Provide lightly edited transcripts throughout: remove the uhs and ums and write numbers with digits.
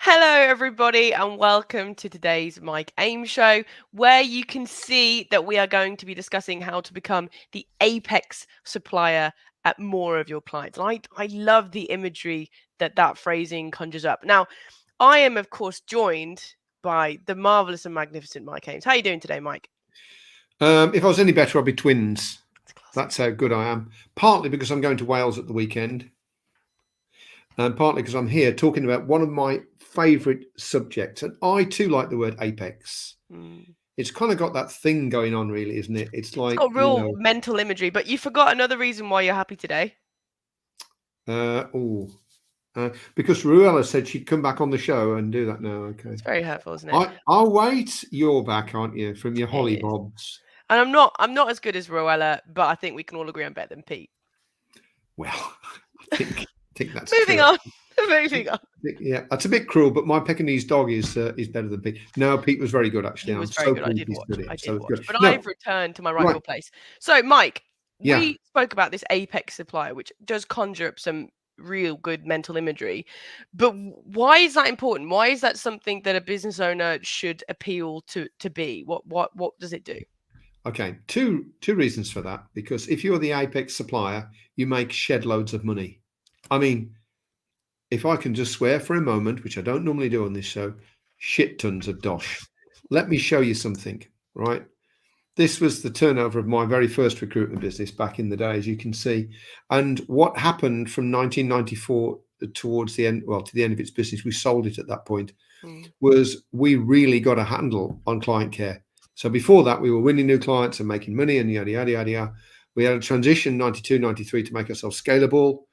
Hello, everybody, and welcome to today's Mike Aim Show, where you can see that we are going to be discussing how to become the apex supplier at more of your clients. And I love the imagery that phrasing conjures up. Now, I am, of course, joined by the marvelous and magnificent Mike Ames. How are you doing today, Mike? If I was any better, I'd be twins. That's That's how good I am. Partly because I'm going to Wales at the weekend, and partly because I'm here talking about one of my favourite subjects. And I too like the word apex. It's kind of got that thing going on, really, isn't it? It's like got real mental imagery, but you forgot another reason why you're happy today. Because Ruella said she'd come back on the show and do that now. Okay, it's very hurtful, isn't it? I'll wait. You're back, aren't you, from your holly bobs? And I'm not as good as Ruella, but I think we can all agree I'm better than Pete. Well, I think that's moving on. Moving on. Yeah, that's a bit cruel, but my Pekingese dog is better than Pete. No, Pete was very good, actually. He was very good. I did watch. But No. I've returned to my rightful place. So, Mike, we spoke about this apex supplier, which does conjure up some real good mental imagery. But why is that important? Why is that something that a business owner should appeal to be? What does it do? Okay, two reasons for that. Because if you're the apex supplier, you make shed loads of money. I mean, if I can just swear for a moment, which I don't normally do on this show, shit tons of dosh. Let me show you something, right? This was the turnover of my very first recruitment business back in the day, as you can see. And what happened from 1994 towards the end, well, to the end of its business, we sold it at that point, was we really got a handle on client care. So before that, we were winning new clients and making money and yada, yada, yada, yada. We had a transition 92, 93 to make ourselves scalable,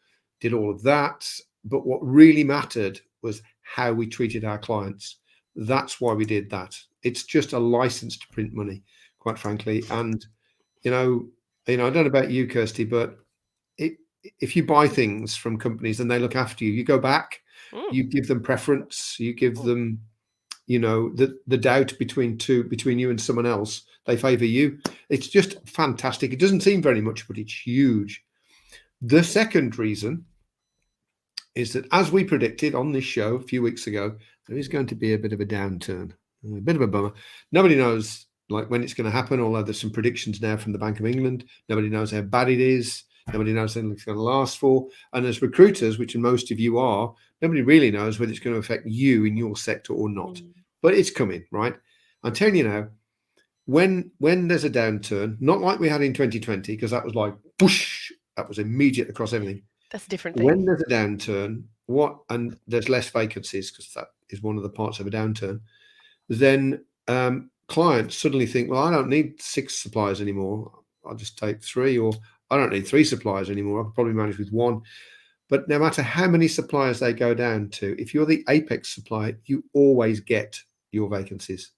did all of that. But what really mattered was how we treated our clients. That's why we did that. It's just a license to print money, quite frankly. And, I don't know about you, Kirsty, but if you buy things from companies and they look after you, you go back, you give them preference, you give them, the doubt between you and someone else, they favor you. It's just fantastic. It doesn't seem very much, but it's huge. The second reason is that, as we predicted on this show a few weeks ago, there is going to be a bit of a downturn, a bit of a bummer. Nobody knows when it's going to happen, although there's some predictions now from the Bank of England. Nobody knows how bad it is. Nobody knows how long it's going to last for. And as recruiters, which most of you are, nobody really knows whether it's going to affect you in your sector or not. But it's coming, right? I'm telling you now, when there's a downturn, not like we had in 2020, because that was like, whoosh, that was immediate across everything. That's a different thing. When there's a downturn, and there's less vacancies, because that is one of the parts of a downturn, then clients suddenly think, well, I don't need 6 suppliers anymore. I'll just take 3, or I don't need 3 suppliers anymore. I can probably manage with 1. But no matter how many suppliers they go down to, if you're the apex supplier, you always get your vacancies,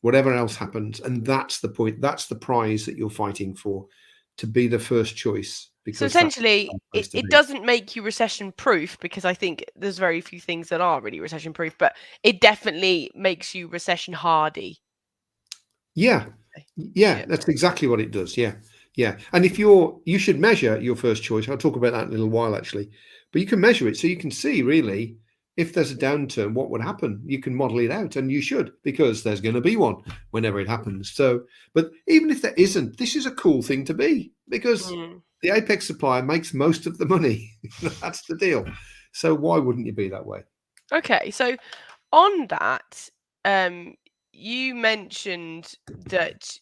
whatever else happens. And that's the point. That's the prize that you're fighting for, to be the first choice. So essentially, it doesn't make you recession proof, because I think there's very few things that are really recession proof, but it definitely makes you recession hardy. Yeah, that's exactly what it does. Yeah. And if you should measure your first choice. I'll talk about that in a little while, actually. But you can measure it so you can see really if there's a downturn, what would happen. You can model it out, and you should, because there's going to be one whenever it happens. So, but even if there isn't, this is a cool thing to be, because the apex supplier makes most of the money. That's the deal. So why wouldn't you be that way? Okay, so on that, you mentioned that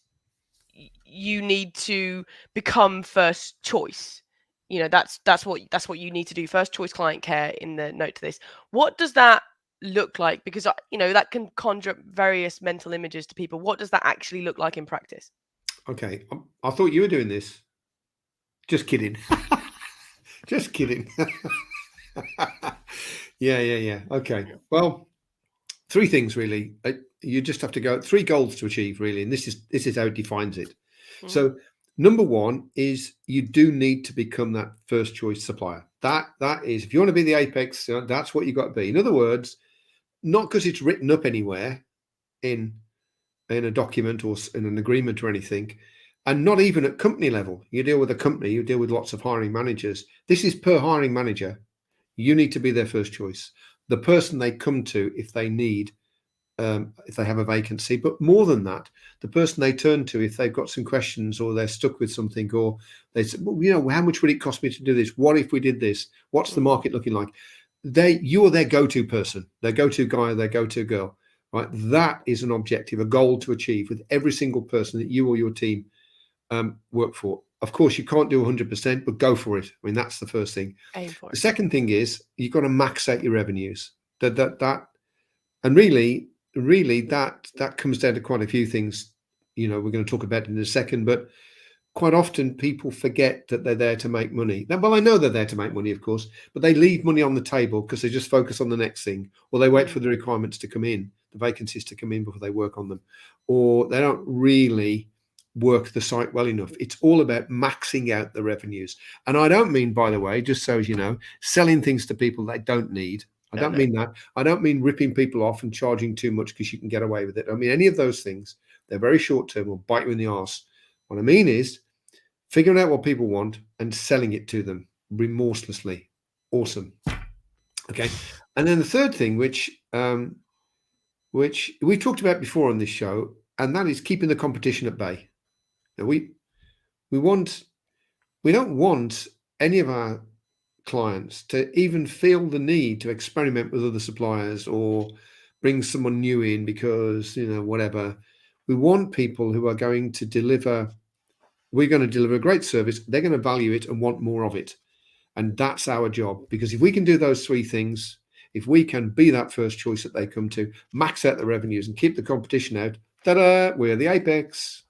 you need to become first choice. That's what you need to do. First choice client care in the note to this. What does that look like? Because that can conjure up various mental images to people. What does that actually look like in practice? Okay, I thought you were doing this. Just kidding. Just kidding. Yeah. Okay. Well, 3 things really. You just have to go 3 goals to achieve, really, and this is how it defines it. So number 1 is you do need to become that first choice supplier. That is, if you want to be the apex, that's what you got to be. In other words, not because it's written up anywhere in a document or in an agreement or anything, and not even at company level. You deal with a company, you deal with lots of hiring managers. This is per hiring manager. You need to be their first choice. the person they come to if they need, if they have a vacancy, but more than that, the person they turn to if they've got some questions or they're stuck with something, or they say, well, how much would it cost me to do this? What if we did this? What's the market looking like? You're their go-to person, their go-to guy, their go-to girl, right? That is an objective, a goal to achieve with every single person that you or your team work for. Of course, you can't do 100%, but go for it. I mean, that's the first thing. Aim for The it. second thing is you've got to max out your revenues. And really that comes down to quite a few things. We're going to talk about it in a second, but quite often people forget that they're there to make money. Now, well, I know they're there to make money, of course, but they leave money on the table because they just focus on the next thing, or they wait for the requirements to come in, the vacancies to come in before they work on them, or they don't really work the site well enough. It's all about maxing out the revenues. And I don't mean, by the way, just so as you know, selling things to people they don't need. I don't mean that. I don't mean ripping people off and charging too much because you can get away with it. I mean any of those things. They're very short term, will bite you in the arse. What I mean is figuring out what people want and selling it to them remorselessly. Awesome. Okay. And then the third thing, which we talked about before on this show, and that is keeping the competition at bay. Now, we don't want any of our clients to even feel the need to experiment with other suppliers or bring someone new in because, whatever. We want people who are going to deliver. We're going to deliver a great service. They're going to value it and want more of it. And that's our job, because if we can do those three things, if we can be that first choice that they come to, max out the revenues and keep the competition out, ta-da, we're the apex.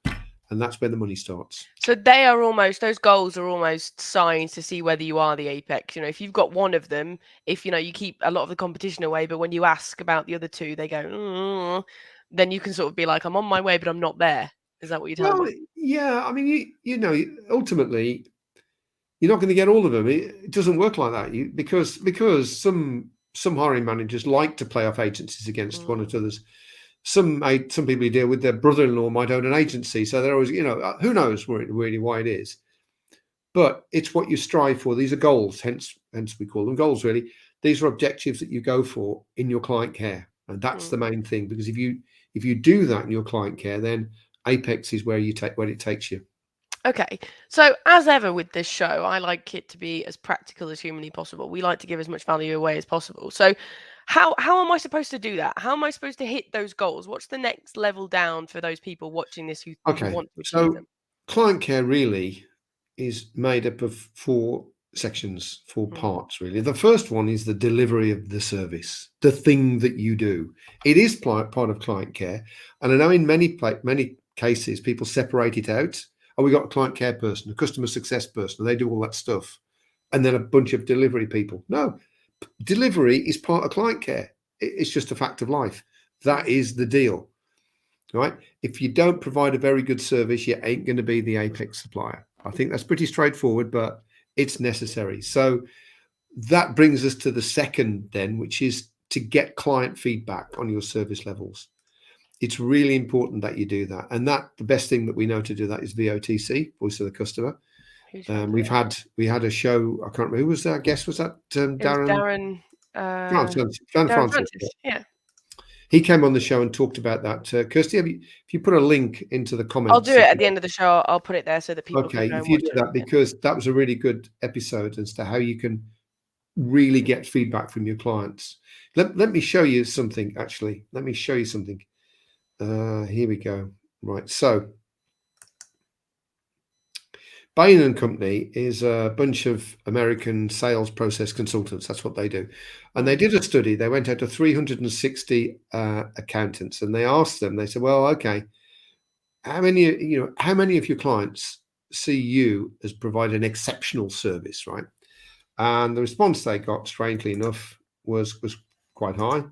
And that's where the money starts. So those goals are almost signs to see whether you are the apex. If you've got one of them, if you keep a lot of the competition away, but when you ask about the other two, they go, then you can sort of be like, I'm on my way, but I'm not there. Is that what you're telling me? Yeah. I mean, ultimately, you're not going to get all of them. It doesn't work like that. Because some hiring managers like to play off agencies against one another. Some people deal with their brother-in-law might own an agency, so they're always, who knows really why it is. But it's what you strive for. These are goals, hence we call them goals. Really, these are objectives that you go for in your client care, and that's the main thing. Because if you do that in your client care, then apex is where it takes you. Okay, so as ever with this show, I like it to be as practical as humanly possible. We like to give as much value away as possible. So how am I supposed to do that? How am I supposed to hit those goals? What's the next level down for those people watching this who want to achieve them? Client care really is made up of four sections, four parts, really. The first one is the delivery of the service, the thing that you do. It is part of client care. And I know in many cases, people separate it out. We got a client care person, a customer success person, and they do all that stuff. And then a bunch of delivery people. No, delivery is part of client care. It's just a fact of life. That is the deal. Right? If you don't provide a very good service, you ain't going to be the apex supplier. I think that's pretty straightforward, but it's necessary. So that brings us to the second then, which is to get client feedback on your service levels. It's really important that you do that. And the best thing that we know to do that is VOTC, voice of the customer. We had a show. I can't remember who was that. I guess was that Darren Francis. Yeah. He came on the show and talked about that. Kirsty, if you put a link into the comments, I'll do it at the end of the show. I'll put it there so that people can go if you do that, because that was a really good episode as to how you can really get feedback from your clients. Let me show you something. Actually, let me show you something. Here we go. Right, so Bain and Company is a bunch of American sales process consultants. That's what they do. And they did a study. They went out to 360 accountants, and they asked them, they said, well, okay, how many of your clients see you as providing exceptional service, right? And the response they got, strangely enough, was quite high.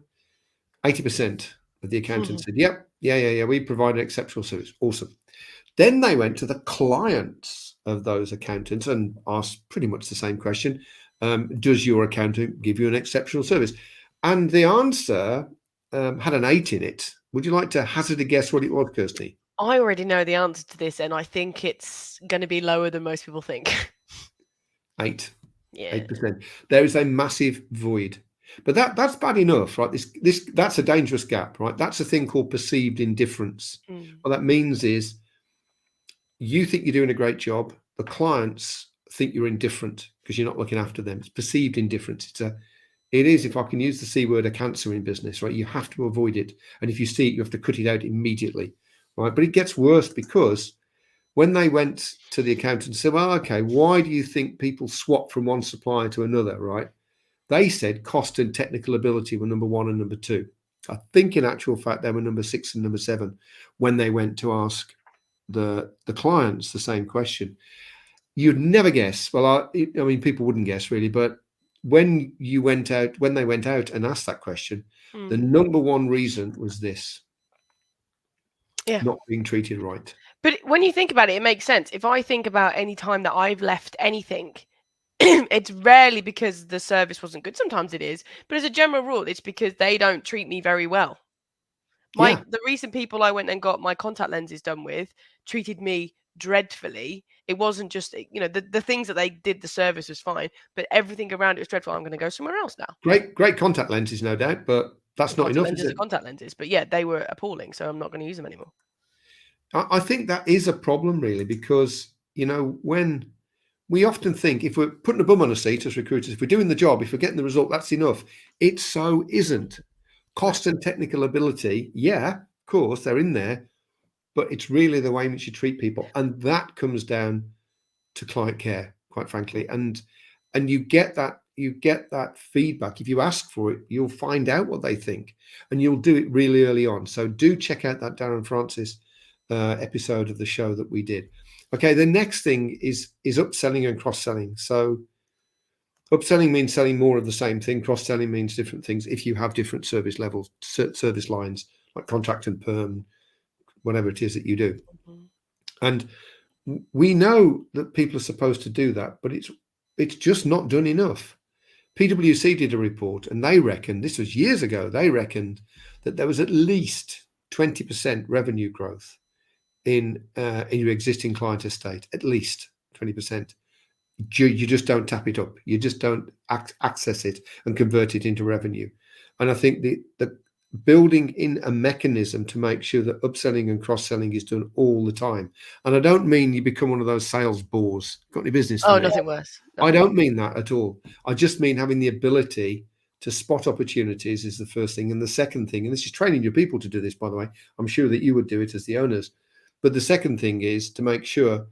80% of the accountants said, yep, yeah, we provide an exceptional service. Awesome. Then they went to the clients of those accountants and asked pretty much the same question. Does your accountant give you an exceptional service? And the answer had an 8 in it. Would you like to hazard a guess what it was, Kirsty? I already know the answer to this, and I think it's going to be lower than most people think. 8. Yeah. 8%. There is a massive void. But that's bad enough, right? That's a dangerous gap, right? That's a thing called perceived indifference. What that means is you think you're doing a great job, the clients think you're indifferent because you're not looking after them. It's perceived indifference. It is, if I can use the C word, a cancer in business, right? You have to avoid it. And if you see it, you have to cut it out immediately, right? But it gets worse because when they went to the accountant and said, well, okay, why do you think people swap from one supplier to another, right? They said cost and technical ability were number 1 and number 2. I think in actual fact, they were number 6 and number 7 when they went to ask the clients the same question. You'd never guess. Well, I mean, people wouldn't guess really, but when they went out and asked that question, the number 1 reason was this: not being treated right. But when you think about it, it makes sense. If I think about any time that I've left anything, it's rarely because the service wasn't good. Sometimes it is, but as a general rule, it's because they don't treat me very well. The recent people I went and got my contact lenses done with treated me dreadfully. It wasn't just, the things that they did, the service was fine, but everything around it was dreadful. I'm going to go somewhere else now. Great contact lenses, no doubt, but that's not enough, is it? Contact lenses, but yeah, they were appalling, so I'm not going to use them anymore. I think that is a problem, really, because, when we often think if we're putting a bum on a seat as recruiters, if we're doing the job, if we're getting the result, that's enough. It so isn't. Cost and technical ability, yeah, of course, they're in there, but it's really the way in which you treat people. And that comes down to client care, quite frankly. And you get that feedback. If you ask for it, you'll find out what they think, and you'll do it really early on. So do check out that Darren Francis episode of the show that we did. Okay, the next thing is upselling and cross-selling. So upselling means selling more of the same thing. Cross-selling means different things if you have different service levels, service lines, like contract and perm, whatever it is that you do. And we know that people are supposed to do that, but it's just not done enough. PwC did a report, and they reckoned, this was years ago, they reckoned that there was at least 20% revenue growth in your existing client estate, at least 20%. You just don't tap it up. You just don't access it and convert it into revenue. And I think the building in a mechanism to make sure that upselling and cross-selling is done all the time. And I don't mean you become one of those sales bores. Got any business? Oh, nothing worse. I don't mean that at all. I just mean having the ability to spot opportunities is the first thing. And the second thing, and this is training your people to do this, by the way, I'm sure that you would do it as the owners. But the second thing is to make sure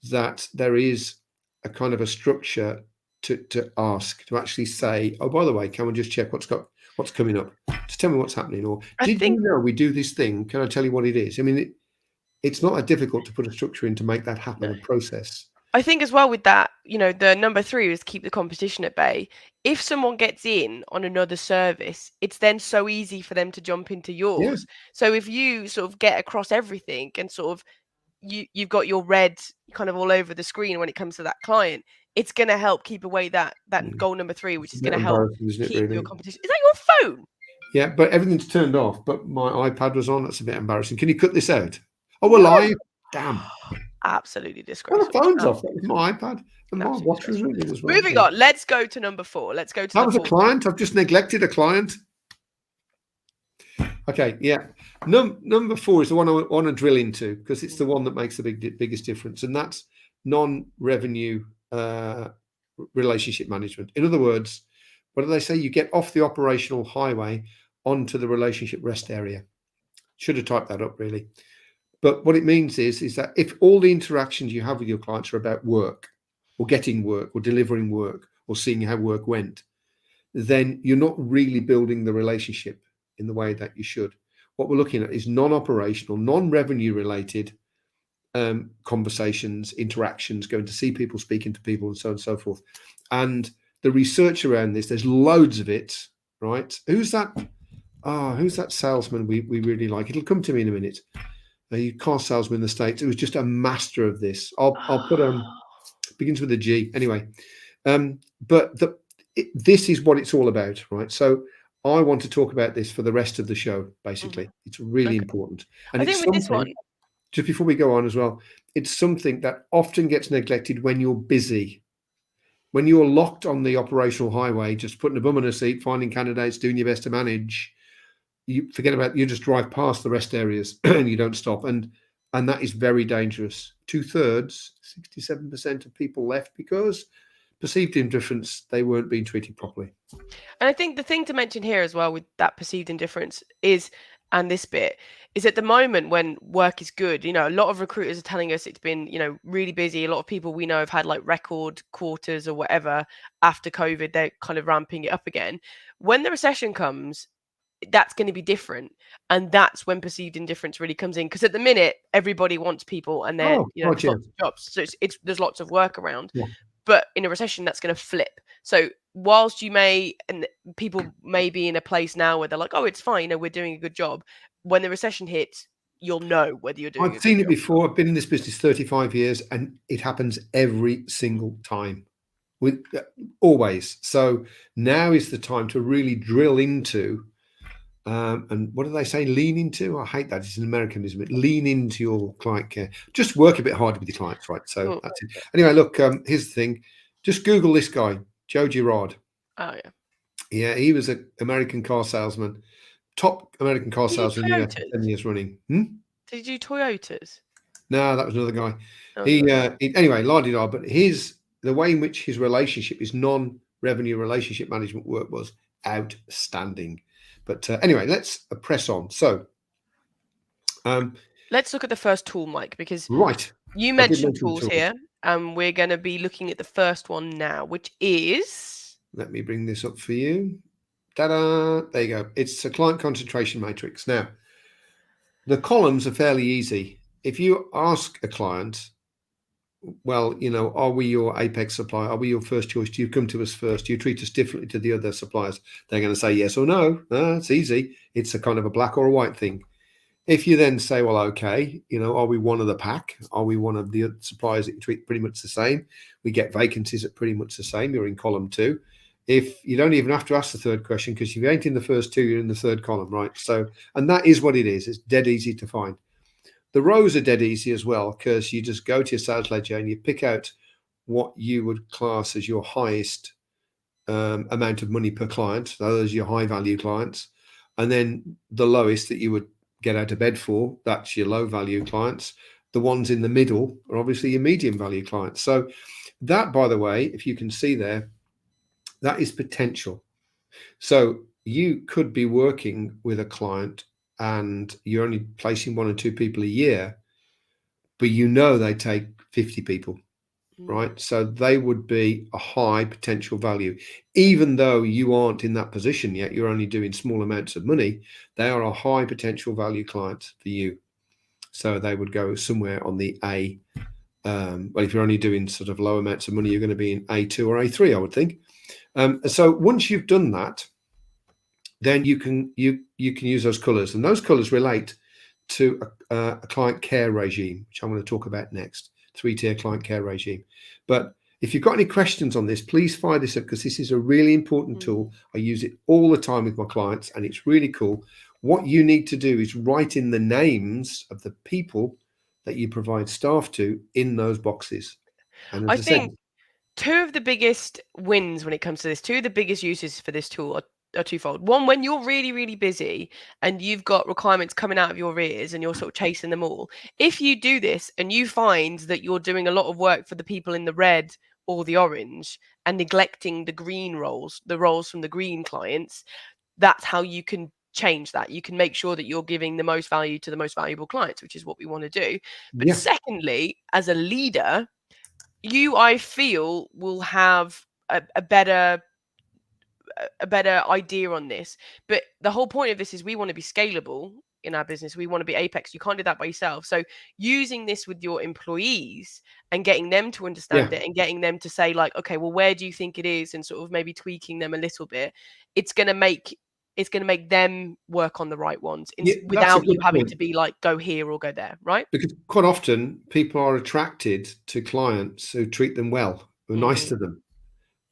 that there is a kind of a structure to ask, to actually say, oh, by the way, can we just check what's coming up? Just tell me what's happening. Or did you know we do this thing? Can I tell you what it is? I mean, it's not that difficult to put a structure in to make that happen, a process. I think as well with that, the number 3 is keep the competition at bay. If someone gets in on another service, it's then so easy for them to jump into yours. So if you sort of get across everything and sort of you've got your red kind of all over the screen when it comes to that client, it's going to help keep away that goal number 3, which is going to help keep your competition. Is that your phone? Yeah, but everything's turned off, but my iPad was on. That's a bit embarrassing. Can you cut this out? Oh, we're live. Damn. Absolutely disgraceful. Well, the phone's off. That was my iPad. And my watch was ringing as well. Moving on. Let's go to number 4. Let's go to that was a client. I've just neglected a client. Okay, yeah. Number 4 is the one I want to drill into because it's the one that makes the biggest difference, and that's non-revenue relationship management. In other words, what do they say? You get off the operational highway onto the relationship rest area. Should have typed that up, really. But what it means is that if all the interactions you have with your clients are about work or getting work or delivering work or seeing how work went, then you're not really building the relationship in the way that you should. What we're looking at is non-operational, non-revenue related conversations, interactions, going to see people, speaking to people, and so on and so forth. And the research around this, there's loads of it, right? Who's that salesman we really like? It'll come to me in a minute. A car salesman in the States. It was just a master of this. I'll put begins with a G anyway. But this is what it's all about, right? So I want to talk about this for the rest of the show. Basically, it's really important. And I think with this one, just before we go on as well, it's something that often gets neglected when you're busy. when you're locked on the operational highway, just putting a bum in a seat, finding candidates, doing your best to manage, you forget about, you just drive past the rest areas and you don't stop. And that is very dangerous. 2/3, 67% of people left because perceived indifference, they weren't being treated properly. And I think the thing to mention here as well with that perceived indifference is, and this bit, is at the moment when work is good, a lot of recruiters are telling us it's been, really busy. A lot of people we know have had like record quarters or whatever after COVID. They're kind of ramping it up again. When the recession comes, that's going to be different, and that's when perceived indifference really comes in, because at the minute everybody wants people and they're there's lots of jobs, so it's there's lots of work around. Yeah. But in a recession, that's going to flip. So whilst you may, and people may be in a place now where they're like, oh, it's fine, we're doing a good job, when the recession hits, you'll know whether you're doing I've seen it before. I've been in this business 35 years and it happens every single time, with always. So now is the time to really drill into, and what do they say? Lean into? I hate that. It's an Americanism. Lean into your client care. Just work a bit harder with your clients, right? So that's it. Anyway, look, here's the thing. Just Google this guy, Joe Girard. Oh, yeah. Yeah, he was an American car salesman, top American car salesman in the US 10 years running. Did you do Toyotas? No, that was another guy. Oh, Anyway, la-di-da, but the way in which his non-revenue relationship management work was outstanding. But anyway, let's press on. So let's look at the first tool, Mike, because you mentioned tools here, and we're going to be looking at the first one now, which is... Let me bring this up for you. Ta-da! There you go. It's a client concentration matrix. Now, the columns are fairly easy. If you ask a client, well, are we your apex supplier? Are we your first choice? Do you come to us first? Do you treat us differently to the other suppliers? They're going to say yes or no. It's easy. It's a kind of a black or a white thing. If you then say, well, okay, are we one of the pack? Are we one of the suppliers that you treat pretty much the same? We get vacancies at pretty much the same. You're in column 2. If you don't even have to ask the third question, because if you ain't in the first 2, you're in the third column, right? So, and that is what it is. It's dead easy to find. The rows are dead easy as well, because you just go to your sales ledger and you pick out what you would class as your highest amount of money per client. Those are your high value clients. And then the lowest that you would get out of bed for, that's your low value clients. The ones in the middle are obviously your medium value clients. So that, by the way, if you can see there, that is potential. So you could be working with a client and you're only placing 1 or 2 people a year, but they take 50 people, right? So they would be a high potential value. Even though you aren't in that position yet, you're only doing small amounts of money, they are a high potential value client for you. So they would go somewhere on the A. Well, if you're only doing sort of low amounts of money, you're going to be in A2 or A3, I would think. So once you've done that, then you can use those colors, and those colors relate to a client care regime, which I'm going to talk about next. 3-tier client care regime. But if you've got any questions on this, please fire this up, because this is a really important tool. I use it all the time with my clients, and it's really cool. What you need to do is write in the names of the people that you provide staff to in those boxes. And as I think 2 of the biggest wins when it comes to this, 2 of the biggest uses for this tool are twofold. One, when you're really, really busy and you've got requirements coming out of your ears and you're sort of chasing them all, if you do this and you find that you're doing a lot of work for the people in the red or the orange and neglecting the green roles, the roles from the green clients, that's how you can change that. You can make sure that you're giving the most value to the most valuable clients, which is what we want to do. But secondly, as a leader, I feel, will have a better idea on this. But the whole point of this is we want to be scalable in our business. We want to be apex. You can't do that by yourself. So using this with your employees and getting them to understand it and getting them to say, like, okay, well, where do you think it is, and sort of maybe tweaking them a little bit, it's going to make them work on the right ones without you having to be like, go here or go there, right? Because quite often people are attracted to clients who treat them well, who are nice to them.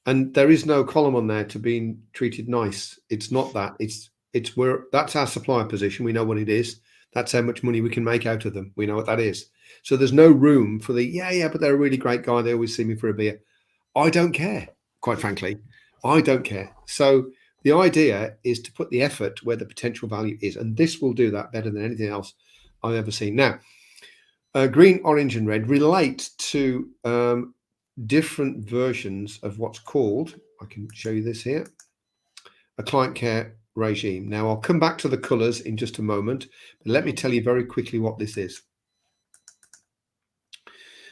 And there is no column on there to being treated nice. It's not that. It's where that's our supplier position. We know what it is. That's how much money we can make out of them. We know what that is. So there's no room for but they're a really great guy. They always see me for a beer. I don't care, quite frankly. I don't care. So the idea is to put the effort where the potential value is, and this will do that better than anything else I've ever seen. Now, green, orange, and red relate to different versions of what's called, I can show you this here, a client care regime. Now, I'll come back to the colors in just a moment, but let me tell you very quickly what this is.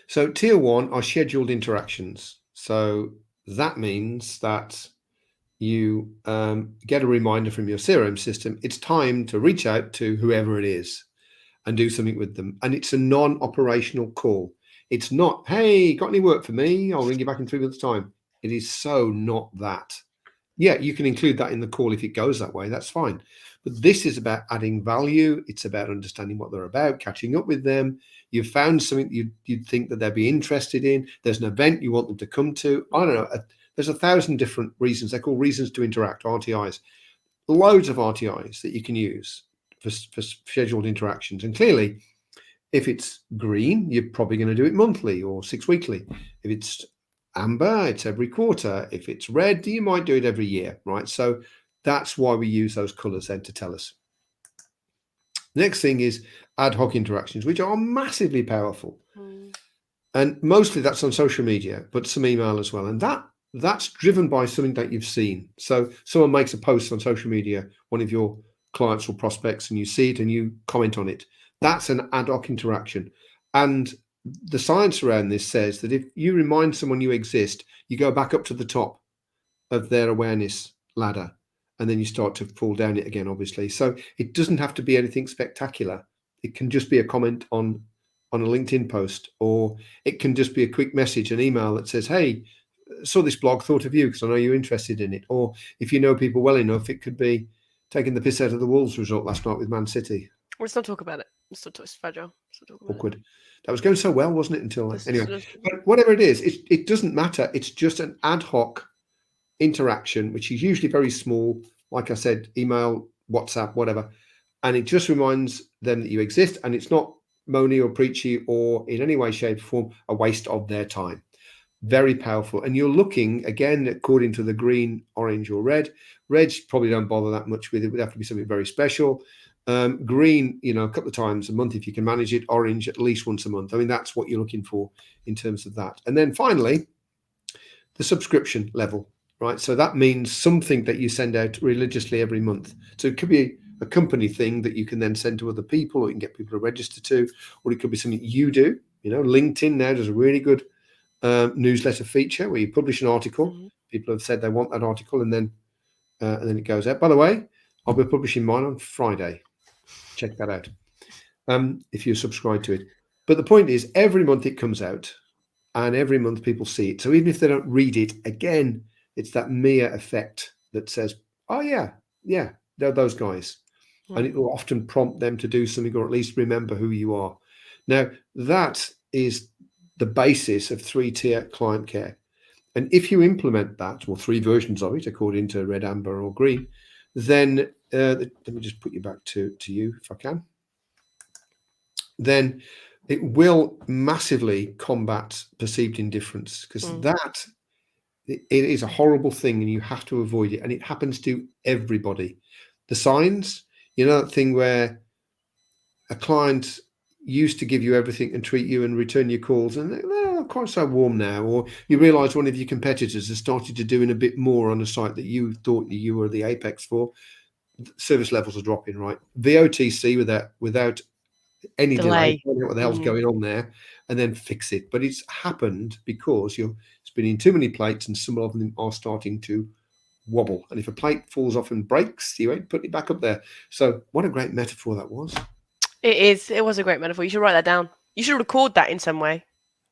So tier 1 are scheduled interactions. So that means that you get a reminder from your CRM system. It's time to reach out to whoever it is and do something with them. And it's a non-operational call. It's not, hey, got any work for me? I'll ring you back in 3 months' time. It is so not that. Yeah, you can include that in the call if it goes that way. That's fine. But this is about adding value. It's about understanding what they're about, catching up with them. You've found something you'd think that they'd be interested in. There's an event you want them to come to. I don't know. There's 1,000 different reasons. They're called reasons to interact, RTIs. Loads of RTIs that you can use for scheduled interactions. And clearly, if it's green, you're probably going to do it monthly or 6 weekly. If it's amber, it's every quarter. If it's red, you might do it every year, right? So that's why we use those colors then to tell us. Next thing is ad hoc interactions, which are massively powerful. And mostly that's on social media, but some email as well. And that's driven by something that you've seen. So someone makes a post on social media, one of your clients or prospects, and you see it and you comment on it. That's an ad hoc interaction. And the science around this says that if you remind someone you exist, you go back up to the top of their awareness ladder, and then you start to fall down it again, obviously. So it doesn't have to be anything spectacular. It can just be a comment on a LinkedIn post, or it can just be a quick message, an email that says, hey, saw this blog, thought of you because I know you're interested in it. Or if you know people well enough, it could be taking the piss out of the Wolves result last night with Man City. Let's not talk about it. It's fragile. Awkward. That was going so well, wasn't it? Until anyway, but whatever it is, it doesn't matter. It's just an ad hoc interaction, which is usually very small. Like I said, email, WhatsApp, whatever, and it just reminds them that you exist, and it's not moany or preachy or in any way, shape, or form a waste of their time. Very powerful. And you're looking again according to the green, orange, or red. Reds probably don't bother that much with it. It would have to be something very special. Green, a couple of times a month if you can manage it. Orange, at least once a month. I mean, that's what you're looking for in terms of that. And then finally, the subscription level, right? So that means something that you send out religiously every month. So it could be a company thing that you can then send to other people, or you can get people to register to, or it could be something you do. LinkedIn now does a really good newsletter feature where you publish an article. People have said they want that article, and then it goes out. By the way, I'll be publishing mine on Friday. Check that out if you subscribe to it. But the point is, every month it comes out, and every month people see it. So even if they don't read it, again, it's that Mia effect that says, oh yeah, they're those guys. And it will often prompt them to do something, or at least remember who you are. Now, that is the basis of 3-tier client care. And if you implement that, or 3 versions of it, according to red, amber, or green, then let me just put you back to you if I can. Then it will massively combat perceived indifference, because it is a horrible thing and you have to avoid it. And it happens to everybody. The signs, that thing where a client used to give you everything and treat you and return your calls, and they're not quite so warm now, or you realize one of your competitors has started to doing a bit more on a site that you thought you were the apex for. Service levels are dropping, right? VOTC without any delay. Don't know what the hell's going on there, and then fix it. But it's happened because you're spinning too many plates, and some of them are starting to wobble. And if a plate falls off and breaks, you ain't putting it back up there. So what a great metaphor that was. It is. It was a great metaphor. You should write that down. You should record that in some way.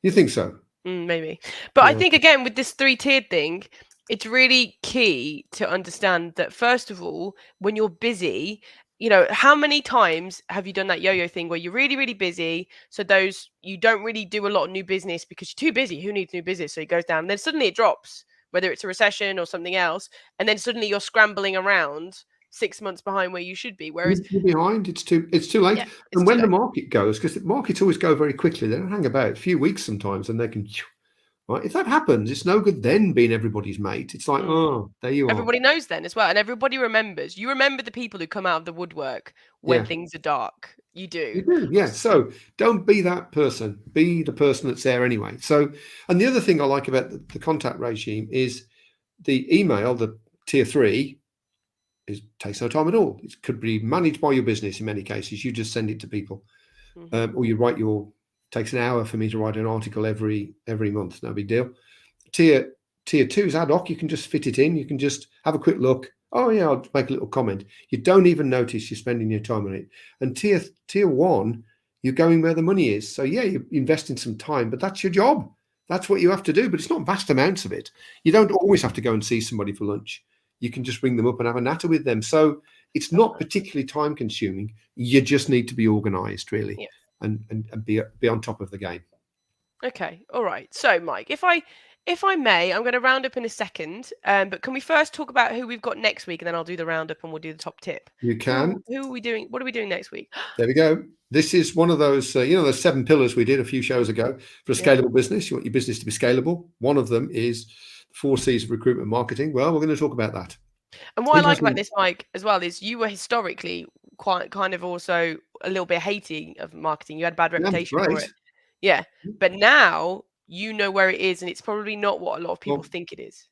You think so? Maybe. But yeah. I think, again, with this 3-tiered thing, it's really key to understand that, first of all, when you're busy, how many times have you done that yo-yo thing where you're really, really busy? So you don't really do a lot of new business because you're too busy. Who needs new business? So it goes down. Then suddenly it drops, whether it's a recession or something else. And then suddenly you're scrambling around 6 months behind where you should be. Whereas you're behind, it's too late. Yeah, and when the market goes, because the markets always go very quickly, they don't hang about a few weeks sometimes, and they can Right? If that happens, it's no good then being everybody's mate. It's like, oh, there you are. Everybody knows then as well, and everybody remembers. You remember the people who come out of the woodwork when Yeah. things are dark. You do. You do, yeah. So don't be that person. Be the person that's there anyway. So, and the other thing I like about the contact regime is the email, the tier 3, takes no time at all. It could be managed by your business in many cases. You just send it to people, or you write takes an hour for me to write an article every month. No big deal. Tier 2 is ad hoc. You can just fit it in. You can just have a quick look. Oh yeah, I'll make a little comment. You don't even notice you're spending your time on it. And tier 1, you're going where the money is. So yeah, you're investing some time, but that's your job. That's what you have to do. But it's not vast amounts of it. You don't always have to go and see somebody for lunch. You can just ring them up and have a natter with them. So it's not particularly time consuming. You just need to be organized, really, and be on top of the game. Okay, all right. So, Mike, if I may, I'm going to round up in a second. But can we first talk about who we've got next week, and then I'll do the roundup and we'll do the top tip. You can. Who are we doing? What are we doing next week? There we go. This is one of those, those 7 pillars we did a few shows ago for a scalable business. You want your business to be scalable. One of them is 4 C's of recruitment marketing. Well, we're going to talk about that. And what I like about this, Mike, as well, is you were historically quite kind of also a little bit hating of marketing. You had a bad reputation for it. Yeah. But now you know where it is, and it's probably not what a lot of people think it is.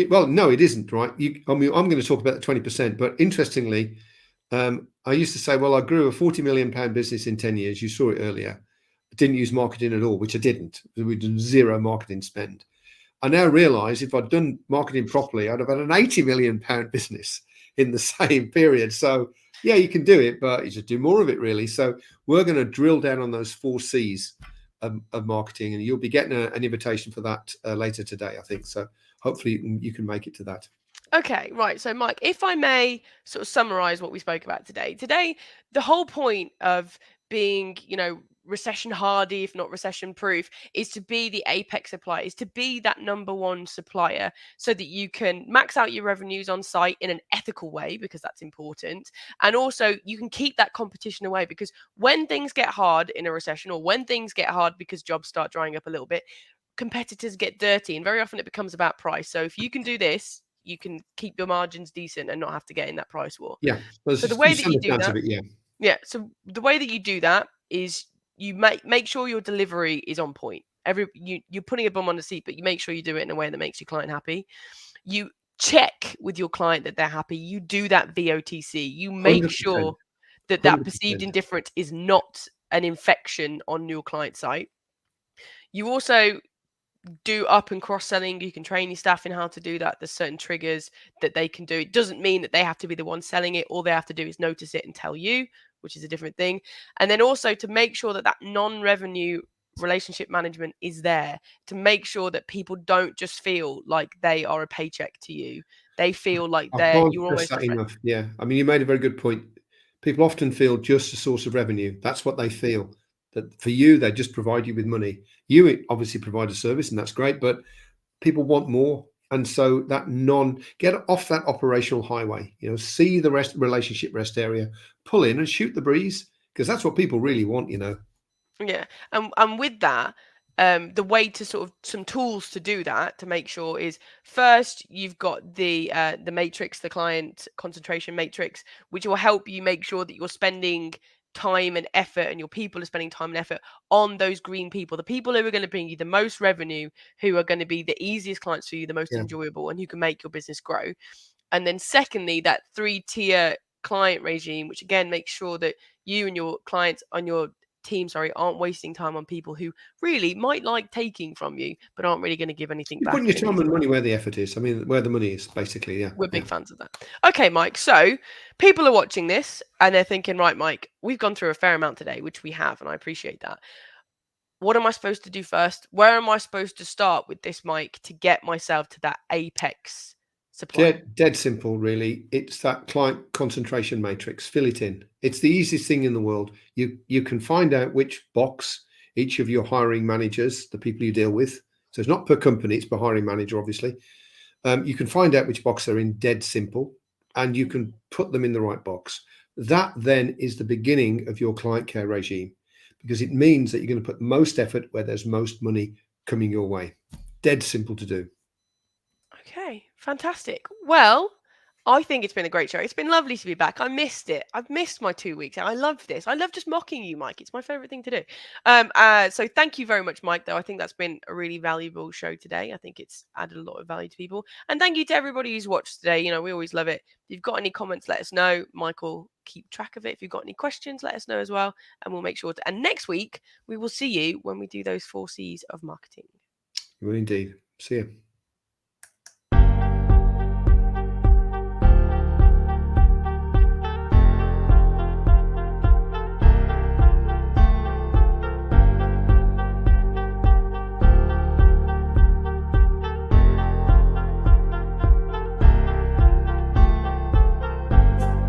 Well, no, it isn't, right? I'm going to talk about the 20%, but interestingly, I used to say, well, I grew a £40 million business in 10 years. You saw it earlier. I didn't use marketing at all, which I didn't. We did zero marketing spend. I now realize if I'd done marketing properly, I'd have had an £80 million business in the same period. So yeah, you can do it, but you should do more of it, really. So we're going to drill down on those 4 C's of marketing, and you'll be getting an invitation for that later today, I think. So hopefully you can make it to that. Okay, right. So, Mike, if I may sort of summarize what we spoke about today. Today, the whole point of being, recession hardy, if not recession proof, is to be the apex supplier, is to be that number 1 supplier so that you can max out your revenues on site in an ethical way, because that's important. And also you can keep that competition away, because when things get hard in a recession, or when things get hard because jobs start drying up a little bit, competitors get dirty, and very often it becomes about price. So if you can do this, you can keep your margins decent and not have to get in that price war. Yeah. So the way that you do that, so the way that you do that is you make sure your delivery is on point. You're putting a bum on the seat, but you make sure you do it in a way that makes your client happy. You check with your client that they're happy. You do that VOTC. You make 100%. Sure that 100%. Perceived indifference is not an infection on your client site. You also do up and cross-selling. You can train your staff in how to do that. There's certain triggers that they can do. It doesn't mean that they have to be the one selling it. All they have to do is notice it and tell you, which is a different thing. And then also to make sure that non-revenue relationship management is there, to make sure that people don't just feel like they are a paycheck to you. They feel like you're almost enough. Yeah. I mean, you made a very good point. People often feel just a source of revenue. That's what they feel. That for you, they just provide you with money. You obviously provide a service, and that's great, but people want more. And so get off that operational highway, see the relationship rest area, pull in and shoot the breeze, because that's what people really want, Yeah. And with that, the way to sort of some tools to do that, to make sure, is first you've got the matrix, the client concentration matrix, which will help you make sure that you're spending time and effort, and your people are spending time and effort on those green people, the people who are going to bring you the most revenue, who are going to be the easiest clients for you, the most enjoyable, and who can make your business grow. And then secondly, that 3-tier client regime, which again makes sure that you and your clients on your team, aren't wasting time on people who really might like taking from you, but aren't really going to give anything back. Putting your time and money where the effort is. I mean, where the money is, basically. Yeah. We're big fans of that. Okay, Mike. So people are watching this and they're thinking, right, Mike, we've gone through a fair amount today, which we have, and I appreciate that. What am I supposed to do first? Where am I supposed to start with this, Mike, to get myself to that apex supplier? Dead simple, really. It's that client concentration matrix. Fill it in. It's the easiest thing in the world. You can find out which box each of your hiring managers, the people you deal with. So it's not per company, it's per hiring manager, obviously. You can find out which box they're in, dead simple, and you can put them in the right box. That then is the beginning of your client care regime, because it means that you're going to put most effort where there's most money coming your way. dead simple to do. Okay, fantastic. Well, I think it's been a great show. It's been lovely to be back. I missed it. I've missed my 2 weeks, and I love this. I love just mocking you, Mike. It's my favorite thing to do. So thank you very much, Mike. Though I think that's been a really valuable show today. I think it's added a lot of value to people. And thank you to everybody who's watched today. You know, we always love it. If you've got any comments, let us know. Michael, keep track of it. If you've got any questions, let us know as well, and we'll make sure to. And next week we will see you when we do those 4 C's of marketing. You will indeed. See you.